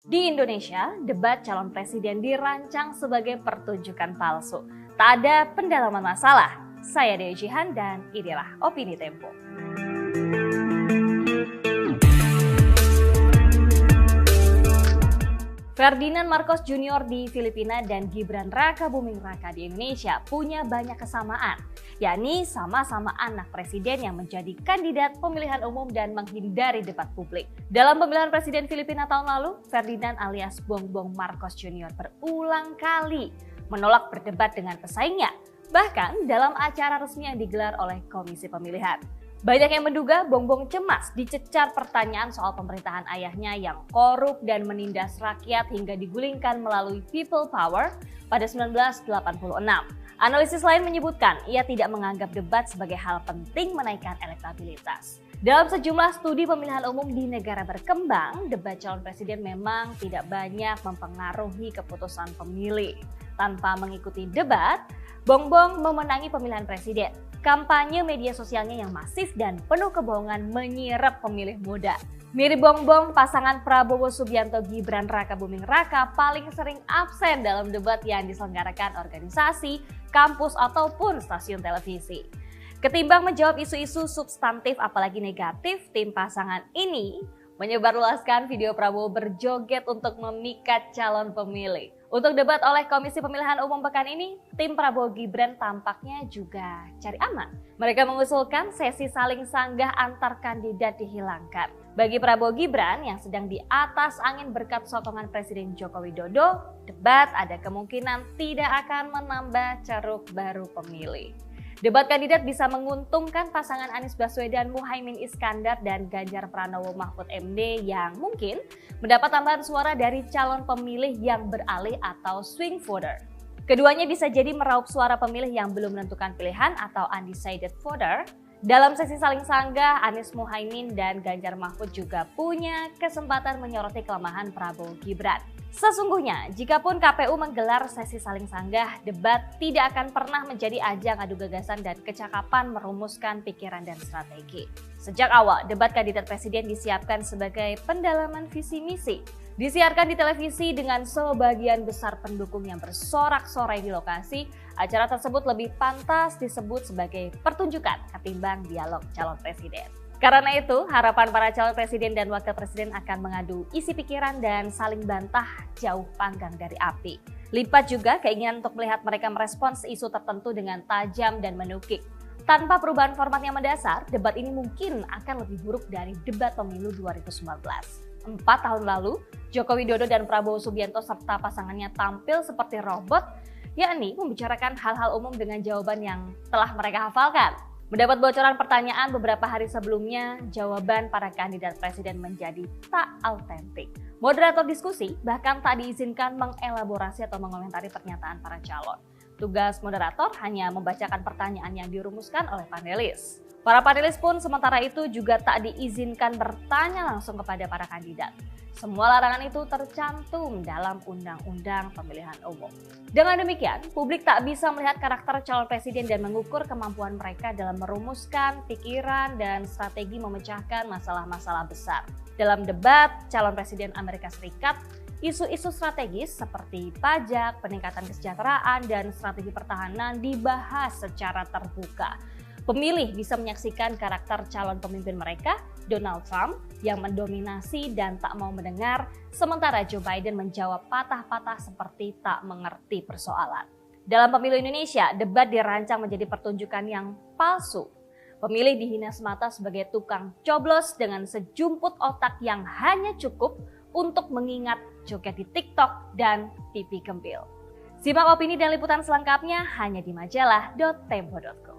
Di Indonesia, debat calon presiden dirancang sebagai pertunjukan palsu. Tak ada pendalaman masalah. Saya Dewi Jihan dan inilah Opini Tempo. Ferdinand Marcos Jr. di Filipina dan Gibran Rakabuming Raka di Indonesia punya banyak kesamaan, yakni sama-sama anak presiden yang menjadi kandidat pemilihan umum dan menghindari debat publik. Dalam pemilihan presiden Filipina tahun lalu, Ferdinand alias Bongbong Marcos Jr. berulang kali menolak berdebat dengan pesaingnya, bahkan dalam acara resmi yang digelar oleh Komisi Pemilihan. Banyak yang menduga Bongbong cemas dicecar pertanyaan soal pemerintahan ayahnya yang korup dan menindas rakyat hingga digulingkan melalui people power pada 1986. Analisis lain menyebutkan ia tidak menganggap debat sebagai hal penting menaikkan elektabilitas. Dalam sejumlah studi pemilihan umum di negara berkembang, debat calon presiden memang tidak banyak mempengaruhi keputusan pemilih. Tanpa mengikuti debat, Bongbong memenangi pemilihan presiden. Kampanye media sosialnya yang masif dan penuh kebohongan menyerap pemilih muda. Mirip Bongbong, pasangan Prabowo Subianto Gibran Rakabuming Raka paling sering absen dalam debat yang diselenggarakan organisasi, kampus, ataupun stasiun televisi. Ketimbang menjawab isu-isu substantif apalagi negatif, tim pasangan ini menyebarluaskan video Prabowo berjoget untuk memikat calon pemilih. Untuk debat oleh Komisi Pemilihan Umum pekan ini, tim Prabowo Gibran tampaknya juga cari aman. Mereka mengusulkan sesi saling sanggah antar kandidat dihilangkan. Bagi Prabowo Gibran yang sedang di atas angin berkat sokongan Presiden Joko Widodo, debat ada kemungkinan tidak akan menambah ceruk baru pemilih. Debat kandidat bisa menguntungkan pasangan Anies Baswedan Muhaimin Iskandar dan Ganjar Pranowo Mahfud MD yang mungkin mendapat tambahan suara dari calon pemilih yang beralih atau swing voter. Keduanya bisa jadi meraup suara pemilih yang belum menentukan pilihan atau undecided voter. Dalam sesi saling sanggah, Anies Muhaimin dan Ganjar Mahfud juga punya kesempatan menyoroti kelemahan Prabowo Gibran. Sesungguhnya, jikapun KPU menggelar sesi saling sanggah, debat tidak akan pernah menjadi ajang adu gagasan dan kecakapan merumuskan pikiran dan strategi. Sejak awal, debat kandidat presiden disiapkan sebagai pendalaman visi misi. Disiarkan di televisi dengan sebagian besar pendukung yang bersorak-sorai di lokasi, acara tersebut lebih pantas disebut sebagai pertunjukan ketimbang dialog calon presiden. Karena itu, harapan para calon presiden dan wakil presiden akan mengadu isi pikiran dan saling bantah jauh panggang dari api. Lipat juga keinginan untuk melihat mereka merespons isu tertentu dengan tajam dan menukik. Tanpa perubahan format yang mendasar, debat ini mungkin akan lebih buruk dari debat pemilu 2019. 4 tahun lalu, Joko Widodo dan Prabowo Subianto serta pasangannya tampil seperti robot, yakni membicarakan hal-hal umum dengan jawaban yang telah mereka hafalkan. Mendapat bocoran pertanyaan beberapa hari sebelumnya, jawaban para kandidat presiden menjadi tak autentik. Moderator diskusi bahkan tak diizinkan mengelaborasi atau mengomentari pernyataan para calon. Tugas moderator hanya membacakan pertanyaan yang dirumuskan oleh panelis. Para panelis pun sementara itu juga tak diizinkan bertanya langsung kepada para kandidat. Semua larangan itu tercantum dalam Undang-Undang Pemilihan Umum. Dengan demikian, publik tak bisa melihat karakter calon presiden dan mengukur kemampuan mereka dalam merumuskan pikiran dan strategi memecahkan masalah-masalah besar. Dalam debat calon presiden Amerika Serikat, isu-isu strategis seperti pajak, peningkatan kesejahteraan, dan strategi pertahanan dibahas secara terbuka. Pemilih bisa menyaksikan karakter calon pemimpin mereka, Donald Trump, yang mendominasi dan tak mau mendengar, sementara Joe Biden menjawab patah-patah seperti tak mengerti persoalan. Dalam pemilu Indonesia, debat dirancang menjadi pertunjukan yang palsu. Pemilih dihina semata sebagai tukang coblos dengan sejumput otak yang hanya cukup untuk mengingat joget di TikTok dan TV Gempil. Simak opini dan liputan selengkapnya hanya di majalah.tempo.com.